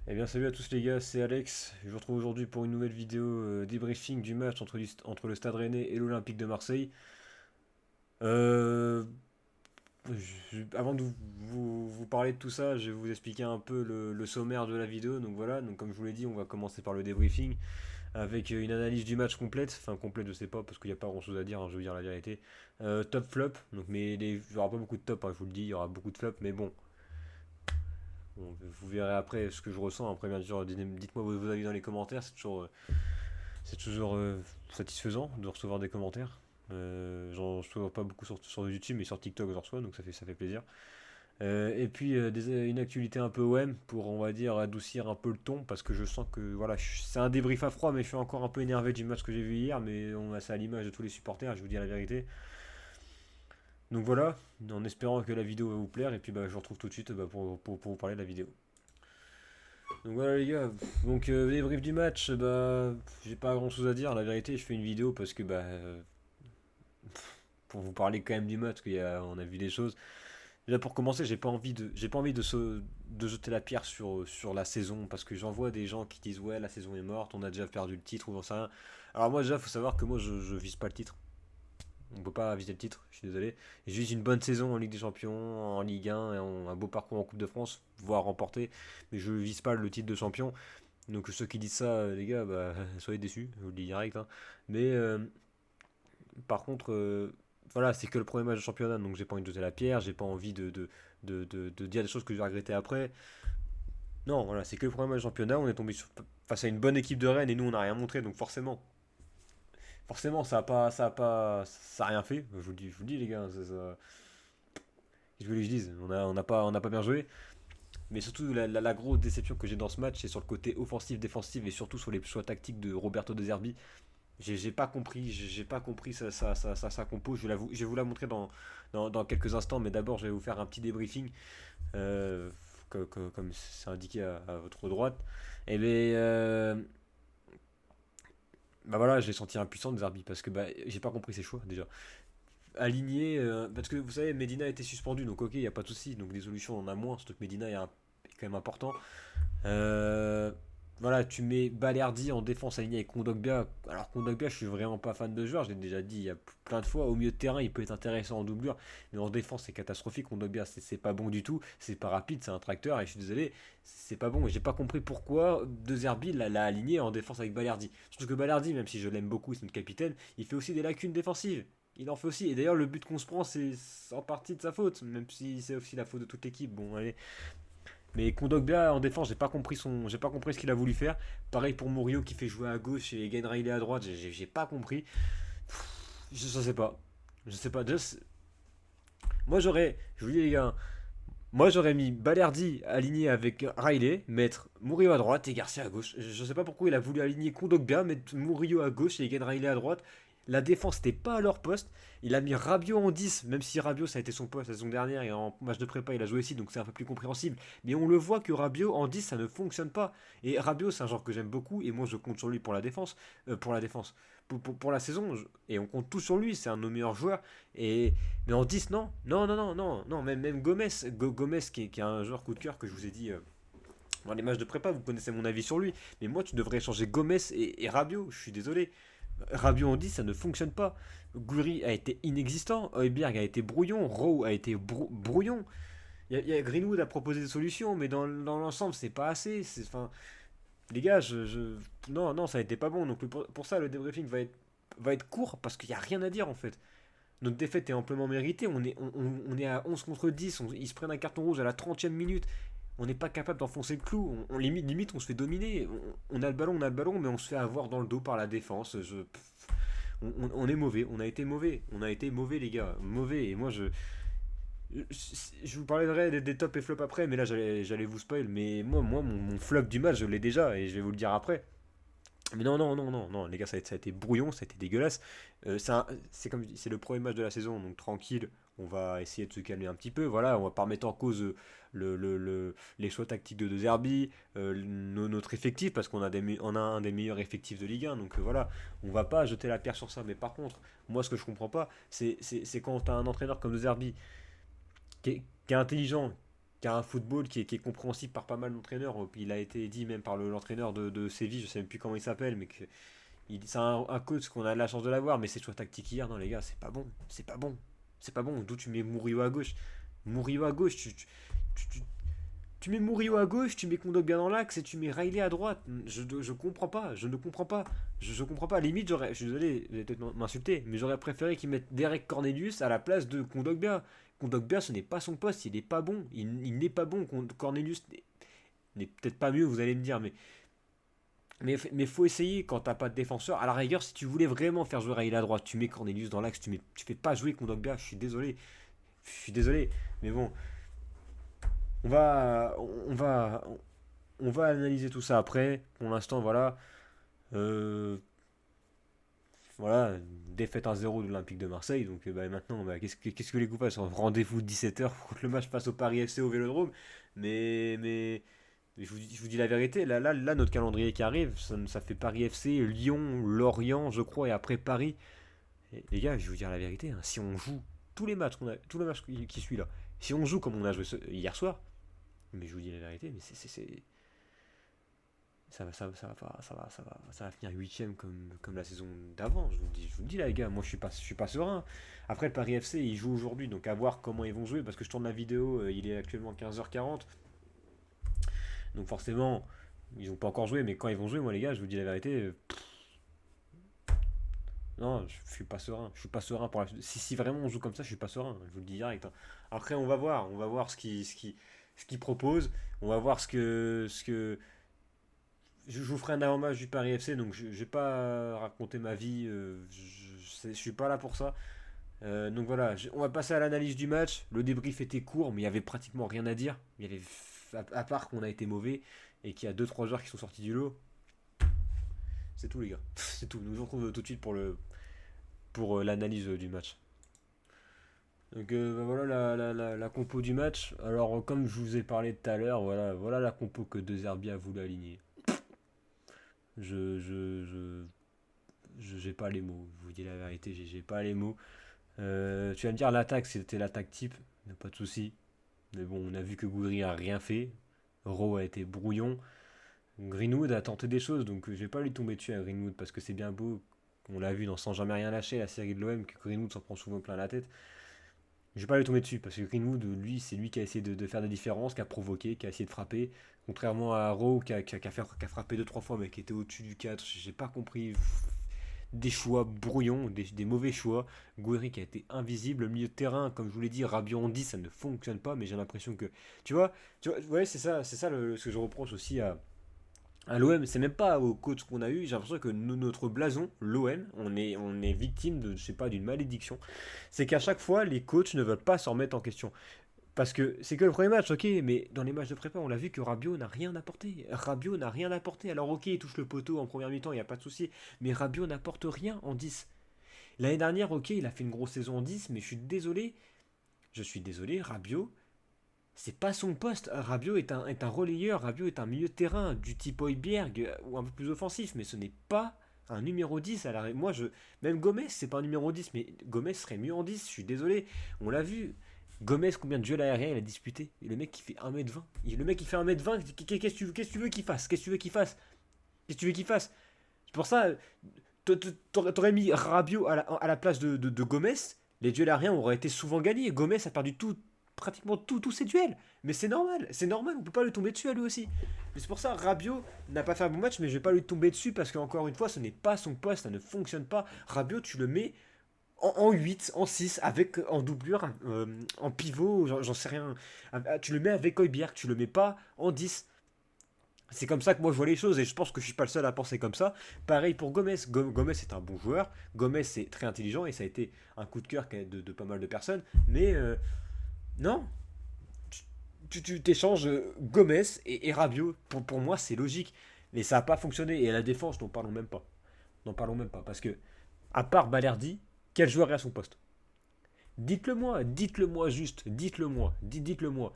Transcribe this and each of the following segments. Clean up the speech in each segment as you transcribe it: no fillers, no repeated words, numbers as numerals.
Eh bien salut à tous les gars, c'est Alex. Je vous retrouve aujourd'hui pour une nouvelle vidéo débriefing du match entre le Stade Rennais et l'Olympique de Marseille. Euh, Avant de vous parler de tout ça, je vais vous expliquer un peu le sommaire de la vidéo. Donc voilà, donc comme je vous l'ai dit, on va commencer par le débriefing avec une analyse du match complète. Enfin complète, je sais pas, parce qu'il n'y a pas grand chose à dire, hein, je veux dire la vérité. Top flop, donc mais il n'y aura pas beaucoup de top, hein, je vous le dis, il y aura beaucoup de flop, mais bon, vous verrez après ce que je ressens. Après, bien sûr, dites-moi vos avis dans les commentaires. C'est toujours satisfaisant de recevoir des commentaires. J'en reçois pas beaucoup sur YouTube, mais sur TikTok j'en reçois, donc ça fait plaisir. Et puis une actualité un peu OM pour, on va dire, adoucir un peu le ton, parce que je sens que voilà, c'est un débrief à froid, mais je suis encore un peu énervé du match que j'ai vu hier, mais on a ça à l'image de tous les supporters, je vous dis la vérité. Donc voilà, en espérant que la vidéo va vous plaire, et puis bah, je vous retrouve tout de suite pour vous parler de la vidéo. Donc voilà les gars, donc débrief du match, bah j'ai pas grand chose à dire, la vérité je fais une vidéo parce que pour vous parler quand même du match, on a vu des choses. Déjà pour commencer, j'ai pas envie de jeter la pierre sur la saison, parce que j'en vois des gens qui disent ouais la saison est morte, on a déjà perdu le titre ou j'en sais rien. Alors moi déjà faut savoir que moi je vise pas le titre. On peut pas viser le titre, je suis désolé. J'ai juste une bonne saison en Ligue des Champions, en Ligue 1 et un beau parcours en Coupe de France, voire remporter, mais je vise pas le titre de champion. Donc ceux qui disent ça, les gars, bah, soyez déçus, je vous le dis direct, hein. Mais par contre, voilà, c'est que le premier match de championnat, donc j'ai pas envie de jeter la pierre, j'ai pas envie de dire des choses que je vais regretter après. Non, voilà, c'est que le premier match de championnat, on est tombé face à une bonne équipe de Rennes et nous on n'a rien montré, donc forcément ça a rien fait. Je vous le dis les gars, qu'est-ce que vous voulez que je dise, on n'a pas bien joué. Mais surtout, la grosse déception que j'ai dans ce match, c'est sur le côté offensif-défensif et surtout sur les choix tactiques de Roberto De Zerbi. J'ai pas compris sa compo. Je vais vous la montrer dans quelques instants, mais d'abord, je vais vous faire un petit débriefing, euh, comme c'est indiqué à votre droite. Et bien, bah voilà, j'ai senti impuissant de Zerbi parce que bah, j'ai pas compris ses choix déjà. Aligné, parce que vous savez, Medina a été suspendu, donc ok, il n'y a pas de souci. Donc des solutions, on en a moins, surtout que Medina est quand même important. Euh, voilà, tu mets Balerdi en défense aligné avec Kondogbia. Alors Kondogbia, je suis vraiment pas fan de joueur, je l'ai déjà dit il y a plein de fois. Au milieu de terrain, il peut être intéressant en doublure, mais en défense, c'est catastrophique. Kondogbia, c'est pas bon du tout, c'est pas rapide, c'est un tracteur, et je suis désolé, c'est pas bon. Et j'ai pas compris pourquoi De Zerbi l'a aligné en défense avec Balerdi. Surtout que Balerdi, même si je l'aime beaucoup, c'est notre capitaine, il fait aussi des lacunes défensives. Il en fait aussi. Et d'ailleurs, le but qu'on se prend, c'est en partie de sa faute, même si c'est aussi la faute de toute l'équipe. Bon, allez, mais Kondogbia en défense, j'ai pas compris ce qu'il a voulu faire. Pareil pour Murillo qui fait jouer à gauche et Gain Riley à droite, j'ai pas compris. Je sais pas. Je sais pas. Moi je vous dis les gars, moi j'aurais mis Balerdi aligné avec Riley, mettre Murillo à droite et Garcia à gauche. Je sais pas pourquoi il a voulu aligner Kondogbia, mettre Murillo à gauche et Gain Riley à droite. La défense n'était pas à leur poste. Il a mis Rabiot en 10, même si Rabiot ça a été son poste la saison dernière et en match de prépa il a joué ici, donc c'est un peu plus compréhensible. Mais on le voit que Rabiot en 10 ça ne fonctionne pas. Et Rabiot c'est un joueur que j'aime beaucoup et moi je compte sur lui pour la défense. Pour la saison. Et on compte tout sur lui, c'est un de nos meilleurs joueurs. Et, mais en 10 non. Non, non, non, non, non. Même Gomez qui est un joueur coup de cœur que je vous ai dit. Dans les matchs de prépa, vous connaissez mon avis sur lui. Mais moi, tu devrais changer Gomez et Rabiot. Je suis désolé. Rabiot en 10, ça ne fonctionne pas. Gouiri a été inexistant. Højbjerg a été brouillon. Rowe a été brouillon. Greenwood a proposé des solutions, mais dans l'ensemble, c'est pas assez. Enfin, les gars, non, non, ça a été pas bon. Donc pour ça, le débriefing va être court parce qu'il n'y a rien à dire en fait. Notre défaite est amplement méritée. On est à 11 contre 10. Ils se prennent un carton rouge à la 30e minute. On n'est pas capable d'enfoncer le clou. Limite, on se fait dominer. On a le ballon, mais on se fait avoir dans le dos par la défense. On est mauvais. On a été mauvais. On a été mauvais, les gars. Mauvais. Et moi, je vous parlerai des tops et flops après, mais là, j'allais vous spoil. Mais moi mon flop du match, je l'ai déjà, et je vais vous le dire après. Mais non, non, non, non, non, les gars, ça a été brouillon, ça a été dégueulasse. C'est comme je dis, c'est le premier match de la saison, donc tranquille, on va essayer de se calmer un petit peu. Voilà, on va pas remettre en cause les choix tactiques de Zerbi, notre effectif, parce on a un des meilleurs effectifs de Ligue 1, donc voilà, on va pas jeter la pierre sur ça. Mais par contre, moi, ce que je comprends pas, c'est quand tu as un entraîneur comme De Zerbi, qui est intelligent, qui a un football qui est compréhensible par pas mal d'entraîneurs. Il a été dit même par l'entraîneur de Séville, je sais même plus comment il s'appelle, mais c'est un coach qu'on a la chance de l'avoir, mais ses choix tactiques hier, non les gars, c'est pas bon, c'est pas bon, c'est pas bon. D'où tu mets Murillo à gauche, Murillo à gauche, tu, tu- tu mets Murillo à gauche, tu mets Kondogbia dans l'axe et tu mets Riley à droite. Je comprends pas, je ne comprends pas. Je comprends pas. Limite, je suis désolé, vous allez peut-être m'insulter, mais j'aurais préféré qu'ils mettent Derek Cornelius à la place de Kondogbia. Kondogbia, ce n'est pas son poste, il n'est pas bon. Il n'est pas bon. Cornelius n'est peut-être pas mieux, vous allez me dire, mais faut essayer quand t'as pas de défenseur. À la rigueur, si tu voulais vraiment faire jouer Riley à droite, tu mets Cornelius dans l'axe, tu fais pas jouer Kondogbia, je suis désolé. Je suis désolé. Mais bon, on va, on va, on va analyser tout ça après. Pour l'instant, voilà. Euh, voilà, défaite 1-0 de l'Olympique de Marseille. Donc bah, maintenant, bah, qu'est-ce que les coups fassent? Rendez-vous 17h pour que le match passe au Paris FC au Vélodrome. Mais je vous dis la vérité, là, notre calendrier qui arrive, ça fait Paris FC, Lyon, Lorient, je crois, et après Paris. Et, les gars, je vais vous dire la vérité, hein, si on joue tous les matchs, tous les matchs qui suivent là, si on joue comme on a joué hier soir, mais je vous dis la vérité, mais ça va finir huitième comme la saison d'avant. Je vous le dis là, les gars, moi je suis pas serein. Après, le Paris FC, il joue aujourd'hui, donc à voir comment ils vont jouer, parce que je tourne la vidéo, il est actuellement 15h40, donc forcément, ils n'ont pas encore joué, mais quand ils vont jouer, moi les gars, je vous dis la vérité, non, je suis pas serein. Je suis pas serein pour si vraiment on joue comme ça, je suis pas serein. Je vous le dis direct, hein. Après, on va voir ce qu'il propose. On va voir ce que. Je vous ferai un avant-match du Paris FC, donc je vais pas raconter ma vie. Je suis pas là pour ça. Donc voilà, on va passer à l'analyse du match. Le débrief était court, mais il y avait pratiquement rien à dire. Il y avait à part qu'on a été mauvais et qu'il y a deux trois joueurs qui sont sortis du lot. C'est tout les gars. C'est tout. Nous on se retrouve tout de suite pour l'analyse du match. Donc bah, voilà la compo du match. Alors comme je vous ai parlé tout à l'heure, voilà la compo que De Zerbi a voulu aligner. Je, je, je, j'ai pas les mots. Je vous dis la vérité, j'ai pas les mots. Tu vas me dire l'attaque, c'était l'attaque type, pas de souci. Mais bon, on a vu que Gouiri a rien fait. Rowe a été brouillon. Greenwood a tenté des choses, donc je vais pas lui tomber dessus à Greenwood parce que c'est bien beau. On l'a vu dans Sans jamais rien lâcher, la série de l'OM, que Greenwood s'en prend souvent plein la tête. Je vais pas lui tomber dessus parce que Greenwood, lui, c'est lui qui a essayé de faire des différences, qui a provoqué, qui a essayé de frapper. Contrairement à Rowe qui a frappé deux trois fois mais qui était au-dessus du 4. J'ai pas compris des choix brouillons, des mauvais choix. Gouiri qui a été invisible. Le milieu de terrain, comme je vous l'ai dit, Rabiot en 10, ça ne fonctionne pas, mais j'ai l'impression que. Tu vois, ouais, c'est ça ce que je reproche aussi à l'OM. C'est même pas au coach qu'on a eu. J'ai l'impression que notre blason, l'OM, on est victime de, je sais pas, d'une malédiction. C'est qu'à chaque fois, les coachs ne veulent pas s'en remettre en question. Parce que c'est que le premier match, ok, mais dans les matchs de prépa, on l'a vu que Rabiot n'a rien apporté. Rabiot n'a rien apporté. Alors ok, il touche le poteau en première mi-temps, il n'y a pas de souci. Mais Rabiot n'apporte rien en 10. L'année dernière, ok, il a fait une grosse saison en 10, mais je suis désolé, Rabiot, c'est pas son poste. Rabiot est un relayeur, Rabiot est un milieu de terrain du type Højbjerg, ou un peu plus offensif, mais ce n'est pas un numéro 10. Même Gomez, c'est pas un numéro 10, mais Gomez serait mieux en 10, je suis désolé. On l'a vu. Gomez, combien de duels aériens il a disputé? Et le mec qui fait 1m20. Le mec qui fait 1m20, qu'est-ce que tu veux qu'il fasse? Qu'est-ce que tu veux qu'il fasse? Qu'est-ce que tu veux qu'il fasse? C'est pour ça, t'aurais mis Rabiot à la place de Gomez, les duels aériens auraient été souvent gagnés. Gomez a perdu pratiquement tous ses duels. Mais c'est normal, on peut pas lui tomber dessus à lui aussi. Mais c'est pour ça, Rabiot n'a pas fait un bon match, mais je vais pas lui tomber dessus parce qu'encore une fois, ce n'est pas son poste, ça ne fonctionne pas. Rabiot, tu le mets en 8, en 6, en doublure, en pivot, j'en sais rien. Tu le mets avec Højbjerg, tu le mets pas en 10. C'est comme ça que moi je vois les choses et je pense que je suis pas le seul à penser comme ça. Pareil pour Gomez. Gomez est un bon joueur. Gomez est très intelligent et ça a été un coup de cœur de pas mal de personnes. Mais non, tu t'échanges Gomez et Rabiot. Pour moi, c'est logique. Mais ça n'a pas fonctionné. Et à la défense, n'en parlons même pas. N'en parlons même pas. Parce que, à part Balerdi, quel joueur est à son poste? Dites-le moi juste. Dites-le moi. Dites-le moi.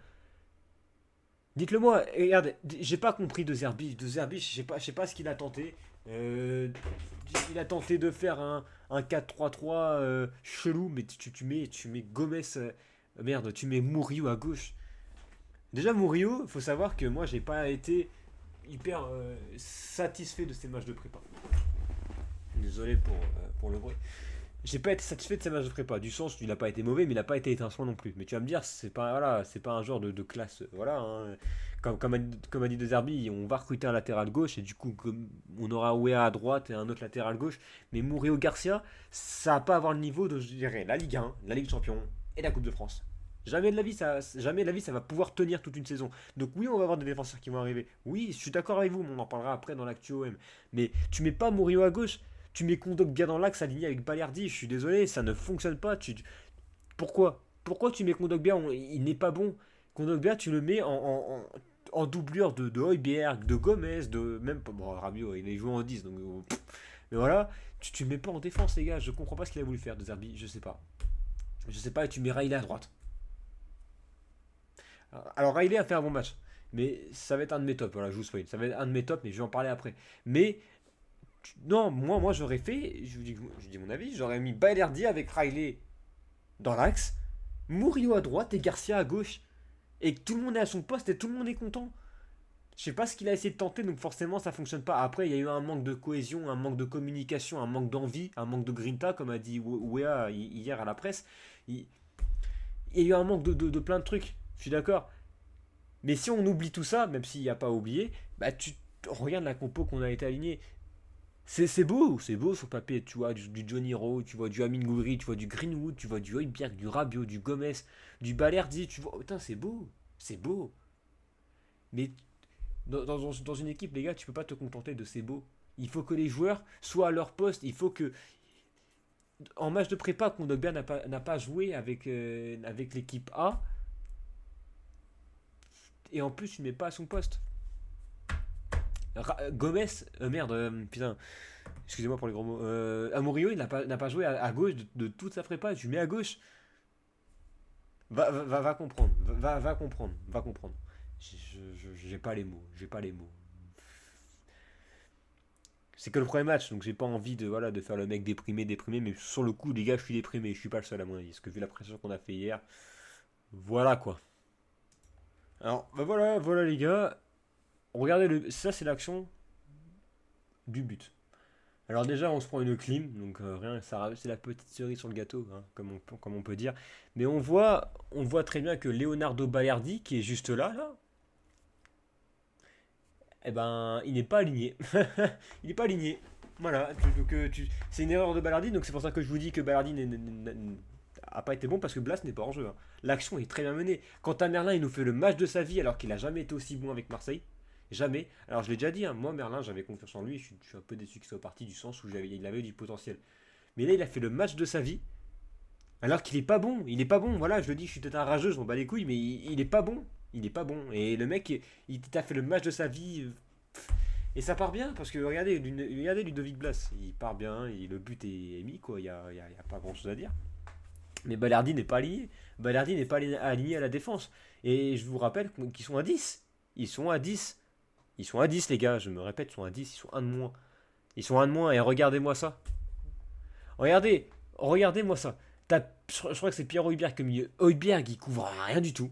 Dites-le moi. Et regarde, j'ai pas compris de Zerbi. De Zerbi, je sais pas ce qu'il a tenté. Euh, il a tenté de faire un 4-3-3 chelou, mais tu mets Gomez. Merde, tu mets Murillo à gauche. Déjà, Murillo, il faut savoir que moi, j'ai pas été hyper satisfait de ces matchs de prépa. Désolé pour le bruit. J'ai pas été satisfait de ces matchs de prépa. Du sens, il a pas été mauvais, mais il a pas été étincelant non plus. Mais tu vas me dire, c'est pas, voilà, c'est pas un joueur de classe. Voilà, hein. Comme a dit De Zerbi, on va recruter un latéral gauche et du coup, on aura Wea à droite et un autre latéral gauche. Mais Murillo Garcia, ça va pas avoir le niveau de, je dirais, la Ligue 1, la Ligue des Champions et la Coupe de France. Jamais de la vie, ça va pouvoir tenir toute une saison. Donc oui, on va avoir des défenseurs qui vont arriver. Oui, je suis d'accord avec vous, mais on en parlera après dans l'actu OM. Mais tu mets pas Murillo à gauche, tu mets Kondogbia dans l'axe aligné avec Balerdi, je suis désolé, ça ne fonctionne pas. Pourquoi tu mets Kondogbia, il n'est pas bon. Kondogbia, tu le mets en doublure de Højbjerg, de Gomez, de même bon, Rabiot, il est joué en 10 donc mais voilà, tu le mets pas en défense les gars, je comprends pas ce qu'il a voulu faire de Zerbi, je sais pas. Je sais pas et tu mets Riley à droite. Alors Riley a fait un bon match, mais ça va être un de mes tops, voilà, je vous spoil. Ça va être un de mes tops, mais je vais en parler après. Mais non, moi j'aurais fait, je vous dis mon avis, j'aurais mis Balerdi avec Riley dans l'axe, Murillo à droite et Garcia à gauche. Et que tout le monde est à son poste et tout le monde est content. Je sais pas ce qu'il a essayé de tenter, donc forcément ça fonctionne pas. Après, il y a eu un manque de cohésion, un manque de communication, un manque d'envie, un manque de grinta, comme a dit Wea hier à la presse. Il, il y a eu un manque de plein de trucs, je suis d'accord. Mais si on oublie tout ça, même s'il n'y a pas à oublier, bah tu regardes la compo qu'on a été aligné. C'est beau sur le papier. Tu vois du Johnny Rowe, tu vois du Amin Gouiri, tu vois du Greenwood, tu vois du Højbjerg, du Rabiot, du Gomez, du Balerdi. Tu vois, putain, c'est beau, c'est beau. Mais dans une équipe, les gars, tu peux pas te contenter de c'est beau. Il faut que les joueurs soient à leur poste. Il faut que, en match de prépa, Kondogbia n'a pas joué avec l'équipe A. Et en plus, tu ne mets pas à son poste. Gomez, merde, putain, excusez-moi pour les gros mots. Amorio, il n'a pas joué à gauche de toute sa prépa. Tu le mets à gauche. Va comprendre. Va comprendre. Va comprendre. J'ai pas les mots. J'ai pas les mots. C'est que le premier match, donc j'ai pas envie de faire le mec déprimé, mais sur le coup, les gars, je suis déprimé, je suis pas le seul à mon avis, parce que vu la pression qu'on a fait hier, voilà quoi. Alors, voilà les gars, regardez ça c'est l'action du but. Alors déjà, on se prend une clim, donc rien, ça c'est la petite cerise sur le gâteau, hein, comme on peut dire. Mais on voit très bien que Leonardo Balerdi, qui est juste là, eh ben, il n'est pas aligné. Il n'est pas aligné. Voilà, c'est une erreur de Balardi, donc c'est pour ça que je vous dis que Balardi a pas été bon parce que Blas n'est pas en jeu, hein. L'action est très bien menée. Quant à Merlin, il nous fait le match de sa vie alors qu'il a jamais été aussi bon avec Marseille. Jamais. Alors je l'ai déjà dit, hein, moi Merlin, j'avais confiance en lui. Je suis un peu déçu qu'il soit parti du sens où il avait eu du potentiel. Mais là, il a fait le match de sa vie alors qu'il est pas bon. Il est pas bon. Voilà, je le dis, je suis peut-être un rageux, je m'en bats les couilles, mais il est pas bon. Il est pas bon. Et le mec, il t'a fait le match de sa vie. Et ça part bien, parce que regardez Ludovic Blas, il part bien, et le but est mis, quoi, il y a pas grand chose à dire. Mais Balerdi n'est pas aligné. Balerdi n'est pas aligné à la défense. Et je vous rappelle qu'ils sont à 10. Ils sont à 10. Ils sont à 10, les gars, je me répète, ils sont à 10, ils sont un de moins. Ils sont un de moins, et regardez-moi ça. Regardez-moi ça. Je crois que c'est Pierre Højbjerg comme milieu. Højbjerg, il couvre rien du tout.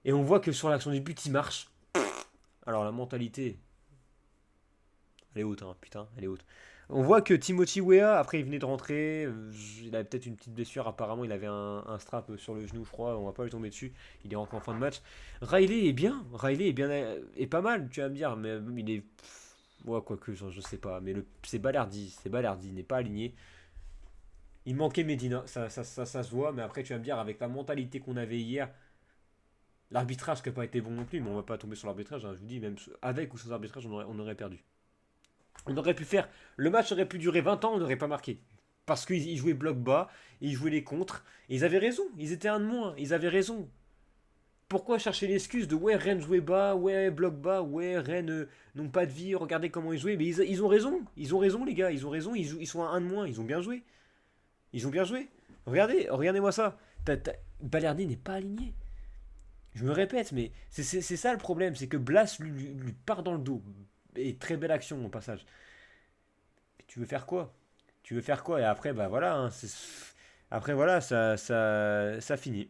Et on voit que sur l'action du but, il marche. Alors la mentalité, elle est haute, hein, putain, elle est haute. On voit que Timothy Weah, après il venait de rentrer, il avait peut-être une petite blessure, apparemment il avait un strap sur le genou, je crois, on va pas lui tomber dessus, il est rentré en fin de match. Riley est bien, est pas mal, tu vas me dire, mais il est... Ouais, quoique, je sais pas, mais c'est Balardi, il n'est pas aligné. Il manquait Medina, ça se voit, mais après tu vas me dire, avec la mentalité qu'on avait hier, l'arbitrage qui n'a pas été bon non plus, mais on va pas tomber sur l'arbitrage, hein, je vous dis, même avec ou sans arbitrage, on aurait perdu. On aurait pu faire. Le match aurait pu durer 20 ans, on n'aurait pas marqué. Parce qu'ils jouaient bloc bas, ils jouaient les contres. Et ils avaient raison, ils étaient un de moins, ils avaient raison. Pourquoi chercher l'excuse de ouais, Rennes jouait bas, ouais, bloc bas, ouais, Rennes n'ont pas de vie, regardez comment ils jouaient. Mais ils ont raison, les gars, ils ont raison, ils sont à un de moins, ils ont bien joué. Ils ont bien joué. Regardez-moi ça. Balerdi n'est pas aligné. Je me répète, mais c'est ça le problème, c'est que Blas lui part dans le dos. Et très belle action au passage. Tu veux faire quoi? Tu veux faire quoi? Et après, bah voilà, hein, après voilà, ça finit.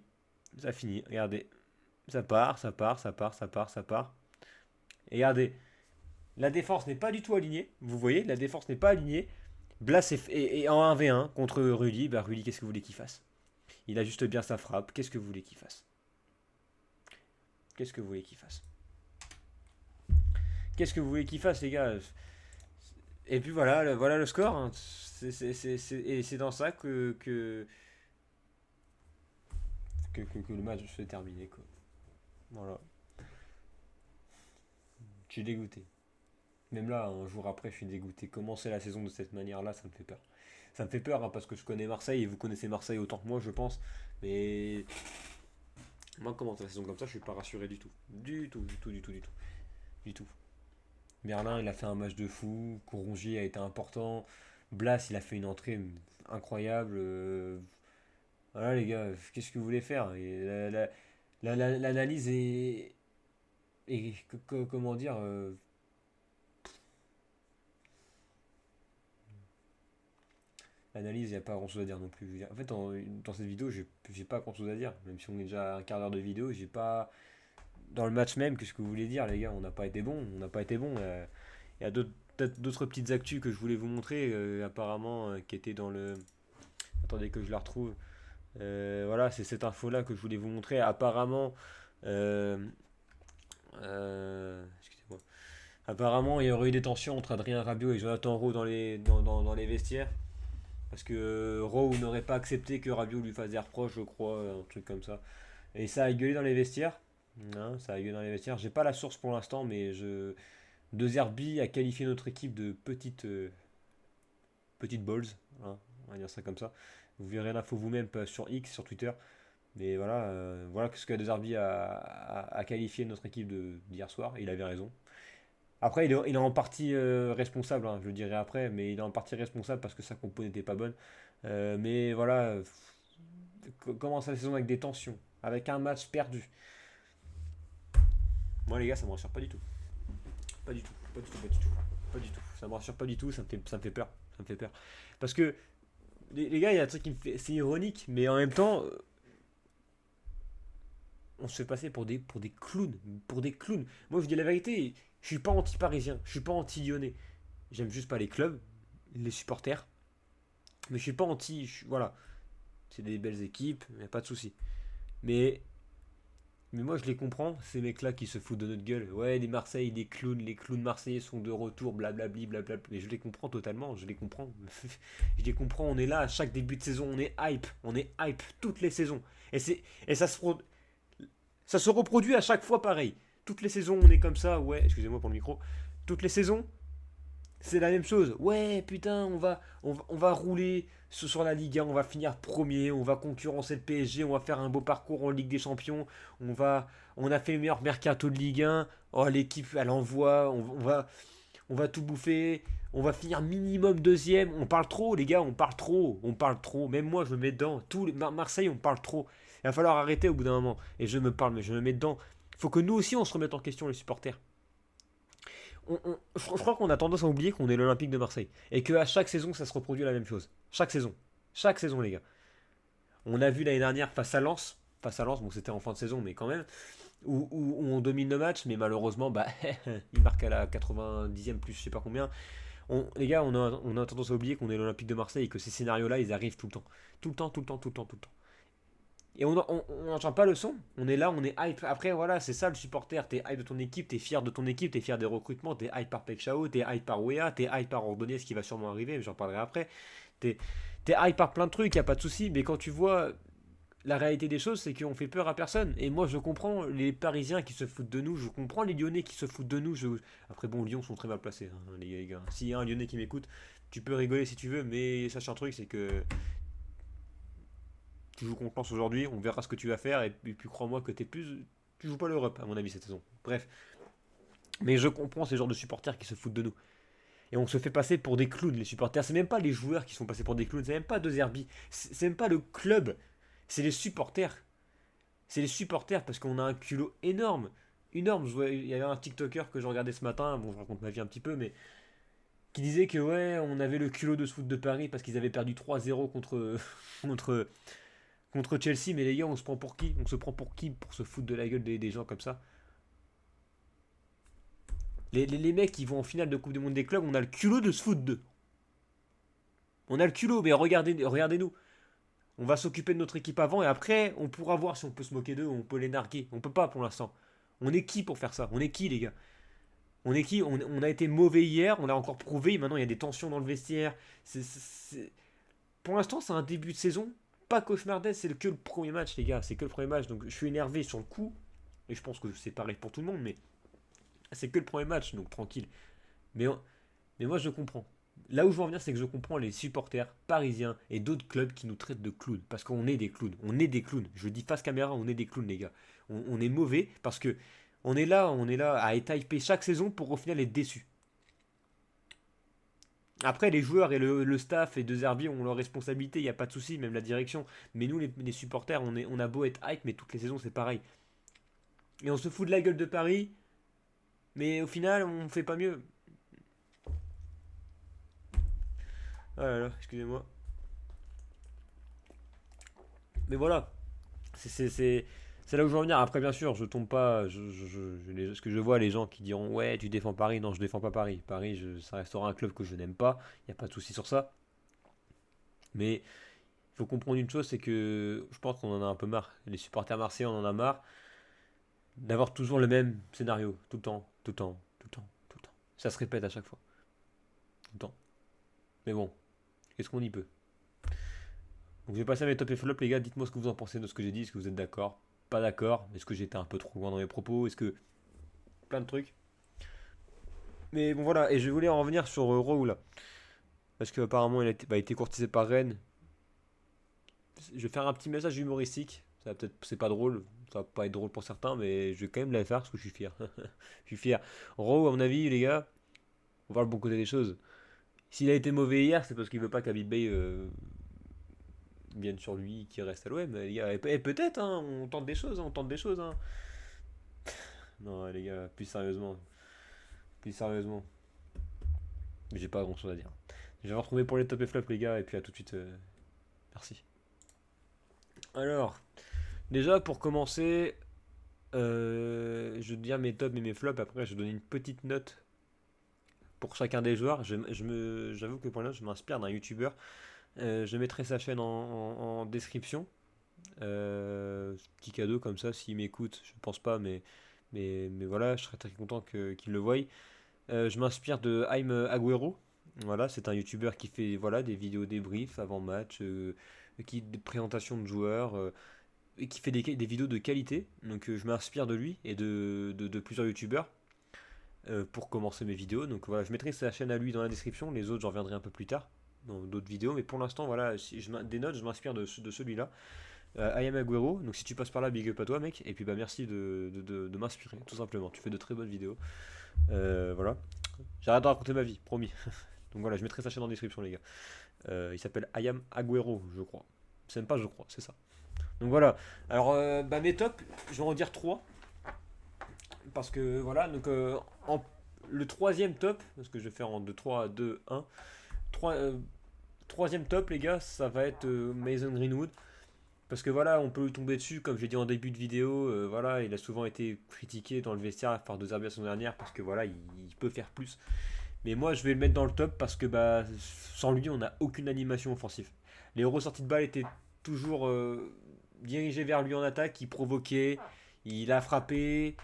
Ça finit, regardez. Ça part, ça part, ça part, ça part, ça part. Et regardez, la défense n'est pas du tout alignée. Vous voyez, la défense n'est pas alignée. Blas est en 1v1 contre Rudy. Bah Rudy, qu'est-ce que vous voulez qu'il fasse? Il a juste bien sa frappe. Qu'est-ce que vous voulez qu'il fasse? Qu'est-ce que vous voulez qu'il fasse? Qu'est-ce que vous voulez qu'il fasse, les gars? Et puis voilà, voilà le score, hein. Et c'est dans ça que le match se terminé, quoi. Voilà. Je suis dégoûté. Même là, un jour après, je suis dégoûté. Commencer la saison de cette manière-là, ça me fait peur. Ça me fait peur, hein, parce que je connais Marseille et vous connaissez Marseille autant que moi, je pense. Mais moi, commencer la saison comme ça, je suis pas rassuré du tout. Du tout, du tout, du tout, du tout. Du tout. Merlin, il a fait un match de fou. Corongier a été important. Blas, il a fait une entrée incroyable. Voilà, les gars, qu'est-ce que vous voulez faire? Et l'analyse comment dire, l'analyse, il n'y a pas grand-chose à dire non plus. Je veux dire, en fait, dans cette vidéo, j'ai pas grand-chose à dire. Même si on est déjà à un quart d'heure de vidéo, j'ai pas. Dans le match même, qu'est-ce que vous voulez dire, les gars? On n'a pas été bon. On n'a pas été bon. Il y a peut-être d'autres petites actus que je voulais vous montrer, apparemment, qui étaient dans le. Attendez que je la retrouve. Voilà, c'est cette info-là que je voulais vous montrer. Apparemment, euh, excusez-moi. Apparemment, il y aurait eu des tensions entre Adrien Rabiot et Jonathan Rowe dans les vestiaires. Parce que Rowe n'aurait pas accepté que Rabiot lui fasse des reproches, je crois, un truc comme ça. Et ça a gueulé dans les vestiaires. Hein, ça a gueulé dans les vestiaires. J'ai pas la source pour l'instant, mais De Zerbi a qualifié notre équipe de petites balls. Hein, on va dire ça comme ça. Vous verrez l'info vous-même sur X, sur Twitter. Mais voilà, voilà ce que De Zerbi a qualifié notre équipe d'hier soir. Et il avait raison. Après, il est en partie responsable, hein, je le dirai après, mais il est en partie responsable parce que sa compo n'était pas bonne. Mais voilà, commence la saison avec des tensions, avec un match perdu. Moi, les gars, ça me rassure pas du tout. Pas du tout, pas du tout, pas du tout. Pas du tout. Ça me rassure pas du tout, ça me fait peur. Ça me fait peur. Parce que, les gars, il y a un truc qui me fait. C'est ironique, mais en même temps, on se fait passer pour des clowns. Pour des clowns. Moi, je dis la vérité, je suis pas anti-parisien, je suis pas anti-lyonnais. J'aime juste pas les clubs, les supporters. Mais je suis pas anti. Voilà, c'est des belles équipes, y a pas de souci. Mais, mais moi, je les comprends, ces mecs-là qui se foutent de notre gueule. Ouais, les clowns marseillais sont de retour, blablabli, blablabla. Mais je les comprends totalement, je les comprends. Je les comprends, on est là à chaque début de saison, on est hype toutes les saisons. Et ça se reproduit à chaque fois pareil. Toutes les saisons, on est comme ça, ouais, excusez-moi pour le micro. Toutes les saisons, c'est la même chose. Ouais, putain, on va rouler sur la Ligue 1, on va finir premier, on va concurrencer le PSG, on va faire un beau parcours en Ligue des Champions, on a fait le meilleur mercato de Ligue 1. Oh, l'équipe, elle envoie, on va tout bouffer, on va finir minimum deuxième. On parle trop, les gars, on parle trop. Même moi, je me mets dedans. Marseille, on parle trop. Il va falloir arrêter au bout d'un moment. Et je me parle, mais je me mets dedans. Il faut que nous aussi, on se remette en question, les supporters. Je crois qu'on a tendance à oublier qu'on est l'Olympique de Marseille. Et qu'à chaque saison, ça se reproduit la même chose. Chaque saison. Chaque saison, les gars. On a vu l'année dernière face à Lens. Face à Lens, bon, c'était en fin de saison, mais quand même. Où on domine le match, mais malheureusement, bah, il marque à la 90e plus je sais pas combien. Les gars, on a tendance à oublier qu'on est l'Olympique de Marseille et que ces scénarios-là, ils arrivent tout le temps. Tout le temps, tout le temps, tout le temps, tout le temps. Et on n'entend pas le son. On est là, on est hype. Après, voilà, c'est ça le supporter. T'es hype de ton équipe, t'es fier de ton équipe, t'es fier des recrutements, t'es hype par Pekchao, t'es hype par Wea, t'es hype par Ordonez, ce qui va sûrement arriver, mais j'en parlerai après. T'es t'es hype par plein de trucs, y a pas de souci. Mais quand tu vois la réalité des choses, c'est qu'on fait peur à personne. Et moi, je comprends les Parisiens qui se foutent de nous, je comprends les Lyonnais qui se foutent de nous. Après, bon, Lyon sont très mal placés, hein, les gars. S'il y a un Lyonnais qui m'écoute, tu peux rigoler si tu veux, mais sache un truc, c'est que tu joues contre Lens aujourd'hui, on verra ce que tu vas faire, et puis crois-moi que tu joues pas l'Europe, à mon avis, cette saison. Bref. Mais je comprends ces genres de supporters qui se foutent de nous. Et on se fait passer pour des clowns, les supporters. C'est même pas les joueurs qui sont passés pour des clowns, c'est même pas De Zerbi, c'est même pas le club, c'est les supporters. C'est les supporters parce qu'on a un culot énorme. Énorme. Il y avait un TikToker que je regardais ce matin, bon, je raconte ma vie un petit peu, mais qui disait que ouais, on avait le culot de se foutre de Paris parce qu'ils avaient perdu 3-0 contre, contre, contre Chelsea, mais les gars, on se prend pour qui? On se prend pour qui pour se foutre de la gueule des gens comme ça? Les mecs qui vont en finale de Coupe du Monde des clubs, on a le culot de se foutre d'eux. On a le culot, mais regardez-nous. On va s'occuper de notre équipe avant et après, on pourra voir si on peut se moquer d'eux ou on peut les narguer. On peut pas pour l'instant. On est qui pour faire ça? On est qui, les gars? On est qui? On a été mauvais hier, on l'a encore prouvé. Maintenant, il y a des tensions dans le vestiaire. Pour l'instant, c'est un début de saison. Pas cauchemardesque, c'est que le premier match, les gars. C'est que le premier match. Donc, je suis énervé sur le coup. Et je pense que c'est pareil pour tout le monde. Mais c'est que le premier match, donc tranquille. Mais, mais moi, je comprends. Là où je veux en venir, c'est que je comprends les supporters parisiens et d'autres clubs qui nous traitent de clowns. Parce qu'on est des clowns. On est des clowns. Je le dis face caméra, on est des clowns, les gars. On est mauvais parce que on est là à être hypé chaque saison pour au final être déçu. Après, les joueurs et le staff et De Zerbi ont leurs responsabilités, il n'y a pas de souci, même la direction. Mais nous, les supporters, on a beau être hype, mais toutes les saisons, c'est pareil. Et on se fout de la gueule de Paris, mais au final, on fait pas mieux. Ah là là, excusez-moi. Mais voilà, c'est là où je veux en venir. Après, bien sûr, je tombe pas. Ce que je vois, les gens qui diront ouais, tu défends Paris. Non, je défends pas Paris. Paris, ça restera un club que je n'aime pas. Il n'y a pas de souci sur ça. Mais il faut comprendre une chose, c'est que je pense qu'on en a un peu marre. Les supporters marseillais, on en a marre d'avoir toujours le même scénario. Tout le temps, tout le temps, tout le temps, tout le temps. Ça se répète à chaque fois. Tout le temps. Mais bon, qu'est-ce qu'on y peut? Donc je vais passer à mes top et flop, les gars. Dites-moi ce que vous en pensez de ce que j'ai dit. Est-ce que vous êtes d'accord? Pas d'accord? Est-ce que j'étais un peu trop loin dans mes propos? Est-ce que. Plein de trucs. Mais bon, voilà. Et je voulais en revenir sur Rowe là. Parce qu'apparemment, il a été courtisé par Rennes. Je vais faire un petit message humoristique. Ça va peut-être. C'est pas drôle. Ça va pas être drôle pour certains. Mais je vais quand même la faire parce que je suis fier. Je suis fier. Rowe, à mon avis, les gars, on va voir le bon côté des choses. S'il a été mauvais hier, c'est parce qu'il veut pas qu'Habib Bey vienne sur lui, qu'il reste à l'OM. Les gars, et peut-être, hein, on tente des choses, hein, on tente des choses. Hein. Non, les gars, plus sérieusement. Plus sérieusement. J'ai pas grand chose à dire. Je vais vous retrouver pour les top et flop, les gars, et puis à tout de suite. Merci. Alors, déjà pour commencer, je vais dire mes tops et mes flops. Après, je vais donner une petite note pour chacun des joueurs. J'avoue que pour l'instant, je m'inspire d'un youtubeur. Je mettrai sa chaîne en description. Petit cadeau comme ça, s'il m'écoute, je pense pas, mais voilà, je serais très content qu'il le voie. Je m'inspire de Haim Agüero. Voilà, c'est un youtubeur qui fait voilà, des vidéos débrief avant match, des présentations de joueurs, et qui fait des vidéos de qualité. Donc je m'inspire de lui et de plusieurs youtubeurs pour commencer mes vidéos. Donc voilà, je mettrai sa chaîne à lui dans la description. Les autres, j'en reviendrai un peu plus tard dans d'autres vidéos. Mais pour l'instant, voilà, si des notes, je m'inspire de celui-là. I am Agüero, donc si tu passes par là, big up à toi, mec. Et puis bah merci de m'inspirer, tout simplement. Tu fais de très bonnes vidéos. Voilà. J'arrête de raconter ma vie, promis. Donc voilà, je mettrai sa chaîne en description, les gars. Il s'appelle I am Agüero, je crois. C'est même pas, je crois, c'est ça. Donc voilà. Alors, bah, mes tops, je vais en dire 3. Parce que voilà, donc le troisième top, parce que je vais faire en 2 3 2 1. Troisième top, les gars, ça va être Mason Greenwood. Parce que voilà, on peut lui tomber dessus, comme j'ai dit en début de vidéo, voilà, il a souvent été critiqué dans le vestiaire par De Zerbi la saison dernière, parce que voilà, il peut faire plus. Mais moi, je vais le mettre dans le top parce que bah, sans lui, on n'a aucune animation offensive. Les ressorties de balles étaient toujours dirigées vers lui en attaque, il provoquait, il a frappé,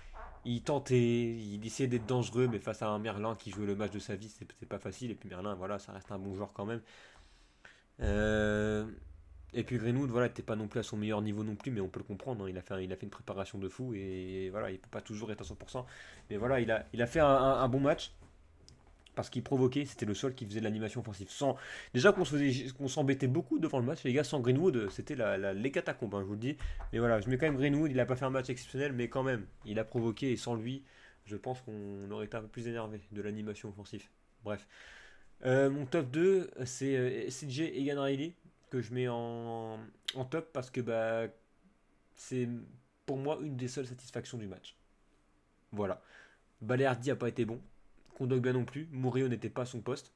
il tentait, il essayait d'être dangereux, mais face à un Merlin qui jouait le match de sa vie, c'est pas facile. Et puis Merlin, voilà, ça reste un bon joueur quand même. Euh, et puis Greenwood, voilà, n'était pas non plus à son meilleur niveau non plus, mais on peut le comprendre. Hein, il a fait une préparation de fou et voilà, il peut pas toujours être à 100%. Mais voilà, il a fait un bon match parce qu'il provoquait, c'était le seul qui faisait de l'animation offensive. Déjà qu'on s'embêtait beaucoup devant le match, les gars, sans Greenwood, c'était les catacombes, hein, je vous le dis. Mais voilà, je mets quand même Greenwood, il a pas fait un match exceptionnel, mais quand même, il a provoqué et sans lui, je pense qu'on aurait été un peu plus énervé de l'animation offensive. Bref. Mon top 2, c'est CJ Egan Riley, que je mets en top parce que bah, c'est pour moi une des seules satisfactions du match. Voilà. Balerdi a pas été bon. Kondogbia non plus. Murillo n'était pas à son poste.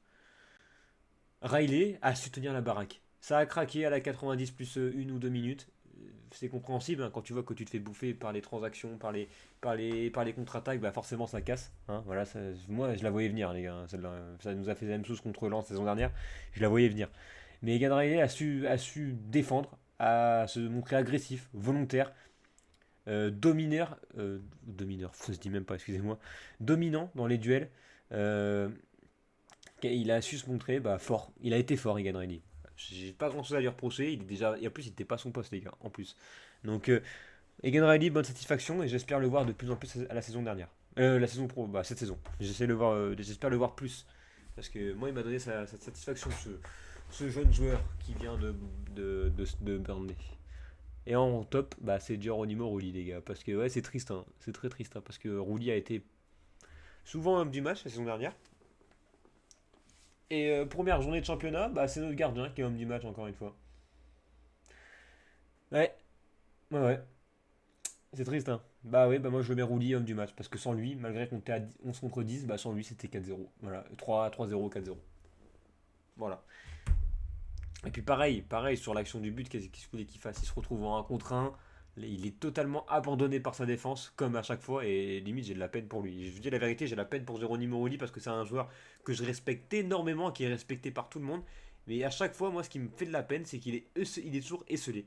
Riley a su tenir la baraque. Ça a craqué à la 90 plus 1 ou 2 minutes. c'est compréhensible, hein, quand tu vois que tu te fais bouffer par les transactions, par les contre-attaques, bah forcément ça casse. Hein, voilà, moi je la voyais venir, les gars. Hein, celle-là, ça nous a fait la même chose contre Lens la saison dernière. Je la voyais venir. Mais Egan Riley a su défendre, a se montrer agressif, volontaire, domineur, faut se dit même pas, excusez-moi, dominant dans les duels. euh, il a su se montrer bah, fort. Il a été fort, Egan Riley. J'ai pas grand chose à lui reprocher. Il est déjà, et en plus, il n'était pas à son poste, les gars, en plus. Donc, Egan Riley, bonne satisfaction et j'espère le voir de plus en plus à la saison dernière. La saison pro, bah, cette saison. J'espère le voir plus. Parce que moi, il m'a donné cette satisfaction, ce jeune joueur qui vient de Burnley. Et en top, bah, c'est Geronimo Rulli, les gars. Parce que, ouais, c'est triste, hein. C'est très triste, hein, parce que Rulli a été souvent homme du match la saison dernière. Et première journée de championnat, bah, c'est notre gardien qui est homme du match, encore une fois. Ouais, ouais, ouais. C'est triste, hein. Bah oui, bah moi je le mets Rulli homme du match. Parce que sans lui, malgré qu'on était à 11 contre 10, bah sans lui c'était 4-0. Voilà, 3-0, 4-0. Voilà. Et puis pareil sur l'action du but, qu'est-ce qu'il voulait qu'il fasse? Il se retrouve en 1 contre 1. Il est totalement abandonné par sa défense, comme à chaque fois, et limite j'ai de la peine pour lui. Je vous dis la vérité, j'ai de la peine pour Geronimo Rulli parce que c'est un joueur que je respecte énormément, qui est respecté par tout le monde. Mais à chaque fois, moi, ce qui me fait de la peine, c'est il est toujours esselé.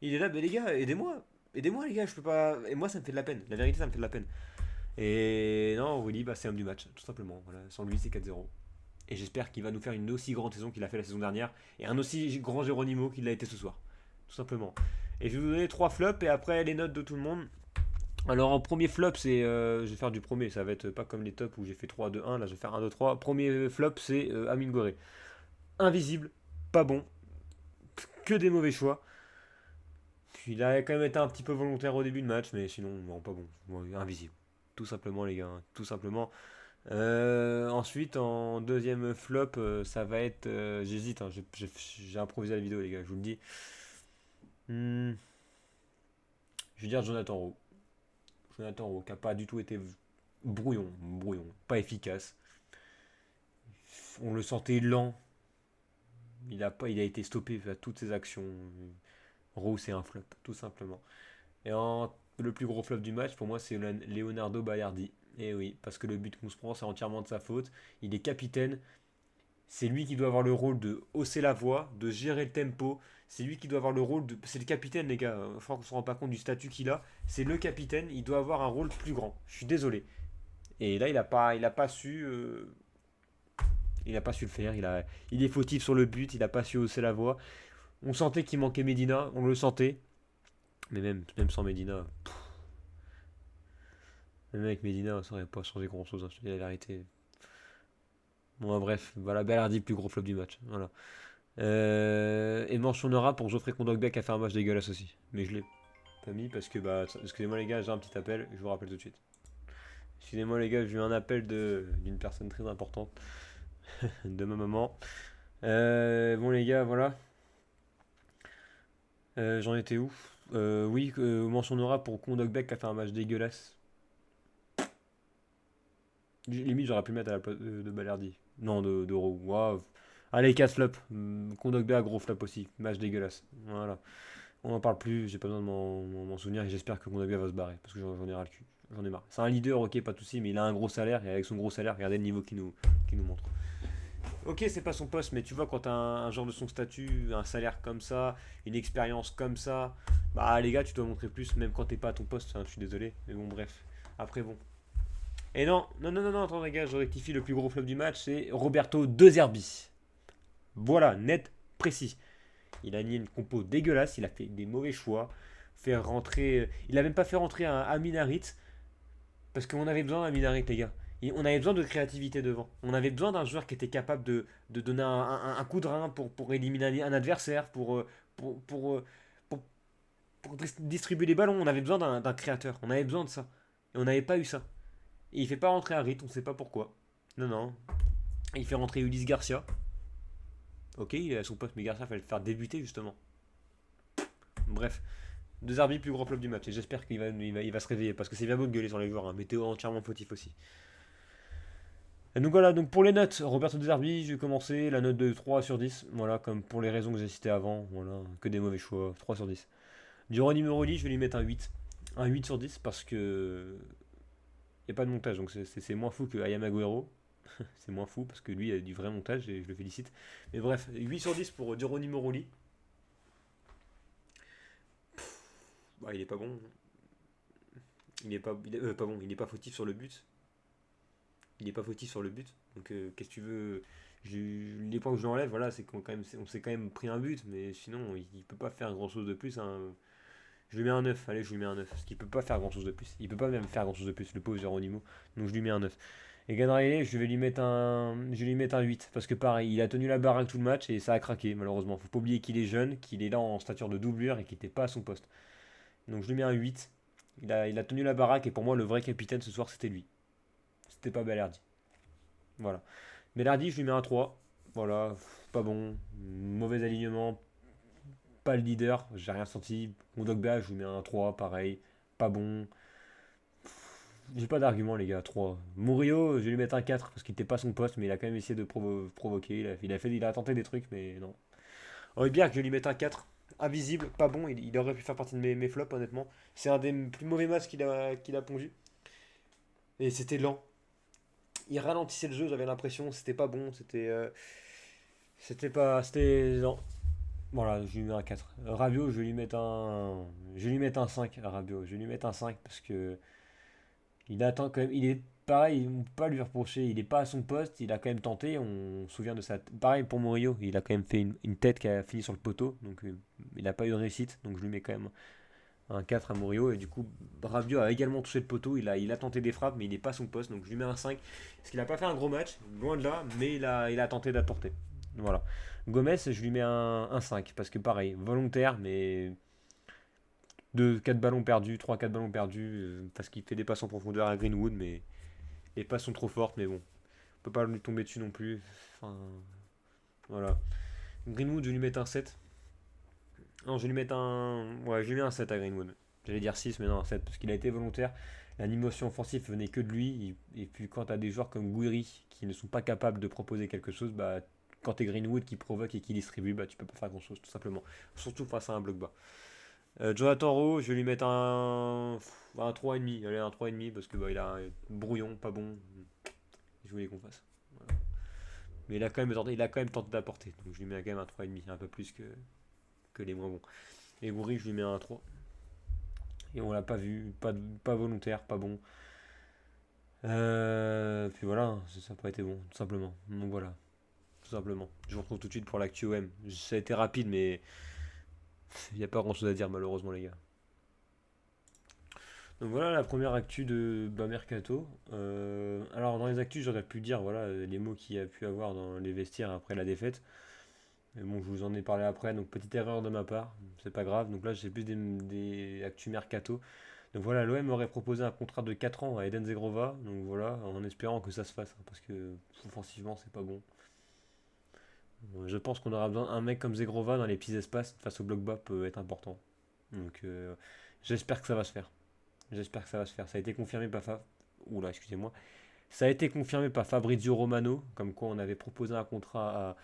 Il est là, mais les gars, aidez-moi les gars, je peux pas. Et moi, ça me fait de la peine. La vérité, ça me fait de la peine. Et non, Rulli, bah, c'est homme du match, tout simplement. Voilà, sans lui, c'est 4-0. Et j'espère qu'il va nous faire une aussi grande saison qu'il a fait la saison dernière. Et un aussi grand Geronimo qu'il a été ce soir. Tout simplement. Et je vais vous donner 3 flops et après les notes de tout le monde. Alors en premier flop, c'est. Je vais faire du premier, ça va être pas comme les tops où j'ai fait 3, 2, 1. Là, je vais faire 1, 2, 3. Premier flop, c'est Amine Goré. Invisible, pas bon, que des mauvais choix. Il a quand même été un petit peu volontaire au début de match, mais sinon, non, pas bon. Bon, invisible. Tout simplement, les gars. Hein. Tout simplement. Ensuite, en deuxième flop, ça va être. J'hésite, hein, j'ai improvisé la vidéo, les gars, je vous le dis. Hmm, je vais dire Jonathan Rowe. Jonathan Rowe, qui n'a pas du tout été brouillon, pas efficace. On le sentait lent. Il a été stoppé à toutes ses actions. Rowe, c'est un flop, tout simplement. Le plus gros flop du match, pour moi, c'est Leonardo Balerdi. Et oui, parce que le but qu'on se prend, c'est entièrement de sa faute. Il est capitaine. C'est lui qui doit avoir le rôle de hausser la voix, de gérer le tempo. C'est lui qui doit avoir le rôle de. C'est le capitaine, les gars. Je crois qu'on ne se rend pas compte du statut qu'il a. C'est le capitaine. Il doit avoir un rôle plus grand. Je suis désolé. Et là, il a pas su. Il a pas su le faire. Il est fautif sur le but. Il a pas su hausser la voix. On sentait qu'il manquait Medina. On le sentait. Mais même sans Medina. Même avec Medina, ça n'aurait pas changé grand chose. Hein, je te dis la vérité. Bon, bref. Voilà, Balardi, plus gros flop du match. Voilà. Et mention aura pour Geoffrey Kondogbia qui a fait un match dégueulasse aussi. Mais je l'ai pas mis parce que, bah, excusez-moi les gars, j'ai un petit appel, je vous rappelle tout de suite. Excusez-moi les gars, j'ai eu un appel d'une personne très importante, de ma maman. Bon les gars, voilà. J'en étais où? Oui, mention aura pour Kondogbia qui a fait un match dégueulasse. Limite, j'aurais pu le mettre à la place de Balerdi. Non, de Rowe. Waouh. Allez, 4 flops. Kondogbia, gros flop aussi. Match dégueulasse. Voilà. On n'en parle plus, j'ai pas besoin de m'en souvenir et j'espère que Kondogbia va se barrer parce que j'en ai ras le cul. J'en ai marre. C'est un leader, ok, pas de soucis, mais il a un gros salaire et avec son gros salaire, regardez le niveau qu'il nous montre. Ok, c'est pas son poste, mais tu vois, quand t'as un genre de son statut, un salaire comme ça, une expérience comme ça, bah les gars, tu dois montrer plus, même quand t'es pas à ton poste. Hein, je suis désolé, mais bon, bref. Après, bon. Et non, non, non, non, non, attends, les gars, je rectifie le plus gros flop du match, c'est Roberto De Zerbi. Voilà, net, précis. Il a nié une compo dégueulasse, il a fait des mauvais choix. Faire rentrer. Il a même pas fait rentrer un Aminarit. Parce qu'on avait besoin d'un Aminarit, les gars. On avait besoin de créativité devant. On avait besoin d'un joueur qui était capable de donner un coup de rein pour éliminer un adversaire, pour, pour, euh, pour- pour distribuer les ballons. On avait besoin d'un créateur. On avait besoin de ça. Et on n'avait pas eu ça. Et il fait pas rentrer Harit, on sait pas pourquoi. Non, non. Il fait rentrer Ulysse Garcia. Ok, il est à son poste, mais Garcia, il fallait le faire débuter justement. Bref. Deux arbitres plus gros flop du match. Et j'espère qu'il va se réveiller. Parce que c'est bien beau de gueuler sur les joueurs. Hein, mais Théo entièrement fautif aussi. Et donc voilà, donc pour les notes, Roberto De Zerbi, je vais commencer la note de 3 sur 10. Voilà, comme pour les raisons que j'ai citées avant. Voilà, que des mauvais choix. 3 sur 10. Durand Morelli, je vais lui mettre un 8. Un 8 sur 10 parce que il n'y a pas de montage, donc c'est moins fou que Ayam Agüero. C'est moins fou parce que lui, il a du vrai montage et je le félicite. Mais bref, 8 sur 10 pour Durand Morelli. Bah, il est pas bon. Il est pas, pas bon, il est pas fautif sur le but. Il est pas fautif sur le but. Donc qu'est-ce que tu veux. Les points que je lui enlève, voilà, c'est qu'on on s'est quand même pris un but, mais sinon il peut pas faire grand chose de plus, hein. Je lui mets un 9, allez, je lui mets un 9 parce qu'il peut pas faire grand chose de plus. Il peut pas même faire grand chose de plus, le pauvre Geronimo. Donc je lui mets un 9. Et Ganraillet, je vais lui mettre un 8 parce que pareil, il a tenu la baraque tout le match et ça a craqué malheureusement. Faut pas oublier qu'il est jeune, qu'il est là en stature de doublure et qu'il n'était pas à son poste. Donc je lui mets un 8. Il a tenu la baraque et pour moi le vrai capitaine ce soir c'était lui. C'était pas Balerdi. Voilà. Balerdi, je lui mets un 3. Voilà, pas bon, mauvais alignement, pas le leader, j'ai rien senti. Mondogba, je lui mets un 3, pareil, pas bon. J'ai pas d'argument, les gars, 3. Murillo, je vais lui mettre un 4 parce qu'il était pas son poste, mais il a quand même essayé de provoquer. Il a tenté des trucs, mais non. Heubier, je vais lui mettre un 4. Invisible, pas bon, il aurait pu faire partie de mes flops, honnêtement. C'est un des plus mauvais matchs qu'il a pondu. Et c'était lent. Il ralentissait le jeu, j'avais l'impression, c'était pas bon, c'était pas. C'était lent. Voilà, je lui mets un 4. Rabiot, je vais lui mettre un. Je vais lui mettre un 5 à Rabiot. Je vais lui mettre un 5 parce que il attend quand même. Il est pareil, on peut pas lui reprocher. Il est pas à son poste, il a quand même tenté. On se souvient de ça. Pareil pour Murillo, il a quand même fait une tête qui a fini sur le poteau. Donc il n'a pas eu de réussite. Donc je lui mets quand même un 4 à Murillo. Et du coup, Rabiot a également touché le poteau. Il a tenté des frappes, mais il n'est pas à son poste. Donc je lui mets un 5. Parce qu'il n'a pas fait un gros match, loin de là, mais il a tenté d'apporter. Voilà. Gomez, je lui mets un 5 parce que pareil, volontaire, mais 4 ballons perdus, 3-4 ballons perdus, parce qu'il fait des passes en profondeur à Greenwood, mais les passes sont trop fortes, mais bon, on peut pas lui tomber dessus non plus. Enfin, voilà. Greenwood, je vais lui mettre un 7. Non, je vais lui mettre un. Ouais, je lui mets un 7 à Greenwood. J'allais dire 6, mais non, un 7, parce qu'il a été volontaire. L'animation offensive venait que de lui. Et puis quand tu as des joueurs comme Guiri qui ne sont pas capables de proposer quelque chose, bah, quand tu es Greenwood qui provoque et qui distribue, bah, tu peux pas faire grand chose, tout simplement. Surtout face à un bloc bas. Jonathan Rowe, je vais lui mettre un 3,5. Allez, un 3,5 parce que bah, il a un brouillon, pas bon. Je voulais qu'on fasse. Voilà. Mais il a quand même tenté d'apporter. Donc je lui mets quand même un 3,5, un peu plus que les moins bons. Et Goury, je lui mets un 3. Et on l'a pas vu, pas volontaire, pas bon. Puis voilà, ça n'a pas été bon, tout simplement. Donc voilà, tout simplement. Je vous retrouve tout de suite pour l'actu OM. Ça a été rapide, mais il n'y a pas grand chose à dire, malheureusement, les gars. Donc voilà la première actu de Mercato. Alors dans les actus, j'aurais pu dire voilà les mots qu'il y a pu avoir dans les vestiaires après la défaite. Mais bon, je vous en ai parlé après, donc petite erreur de ma part, c'est pas grave. Donc là, j'ai plus des actus Mercato. Donc voilà, l'OM aurait proposé un contrat de 4 ans à Eden Zegrova, donc voilà, en espérant que ça se fasse, hein, parce que offensivement, c'est pas bon. Je pense qu'on aura besoin d'un mec comme Zegrova dans les petits espaces face au bloc bas peut être important. Donc j'espère que ça va se faire. J'espère que ça va se faire. Ça a été confirmé par Oula, excusez-moi. Ça a été confirmé par Fabrizio Romano, comme quoi on avait proposé un contrat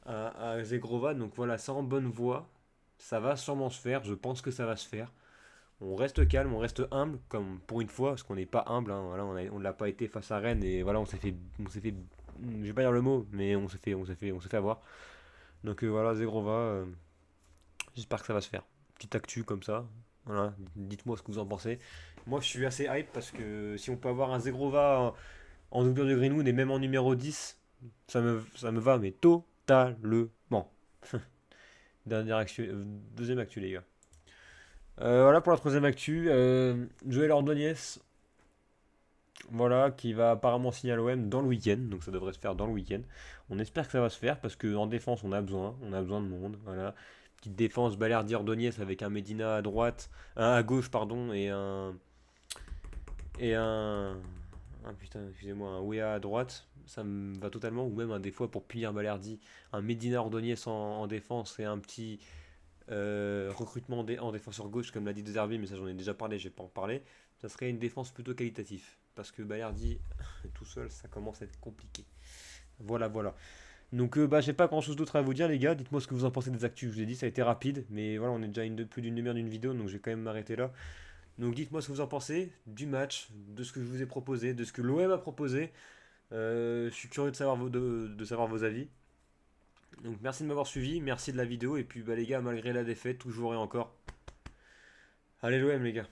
à Zegrova. Donc voilà, ça en bonne voie. Ça va sûrement se faire. Je pense que ça va se faire. On reste calme, on reste humble, comme pour une fois, parce qu'on n'est pas humble, hein. Voilà, on ne l'a pas été face à Rennes et voilà, on s'est fait, je vais pas dire le mot, mais on s'est fait avoir. Donc voilà, Zegrova, j'espère que ça va se faire. Petite actu comme ça. Voilà, dites-moi ce que vous en pensez. Moi, je suis assez hype parce que si on peut avoir un Zegrova en doublure de Greenwood et même en numéro 10, ça me va, mais totalement. Dernière actu, deuxième actu, les gars. Voilà pour la troisième actu. Joël Ordonez, voilà, qui va apparemment signer à l'OM dans le week-end. Donc ça devrait se faire dans le week-end. On espère que ça va se faire parce qu'en défense, on a besoin de monde. Voilà. Petite défense, Balerdi Ordonez avec un Medina à droite, à gauche, pardon, et un putain, excusez-moi, un Wea à droite. Ça me va totalement. Ou même des fois pour punir Balerdi, un Medina Ordonez en défense et un petit recrutement en défenseur gauche, comme l'a dit De Zerbi, mais ça j'en ai déjà parlé, je vais pas en parler. Ça serait une défense plutôt qualitative. Parce que Balerdi tout seul, ça commence à être compliqué. Voilà, voilà. Donc bah j'ai pas grand chose d'autre à vous dire les gars, dites-moi ce que vous en pensez des actus, je vous ai dit ça a été rapide, mais voilà on est déjà plus d'une demi-heure d'une vidéo donc je vais quand même m'arrêter là. Donc dites-moi ce que vous en pensez du match, de ce que je vous ai proposé, de ce que l'OM a proposé. Je suis curieux de savoir de savoir vos avis. Donc merci de m'avoir suivi, merci de la vidéo et puis bah les gars malgré la défaite toujours et encore. Allez l'OM les gars.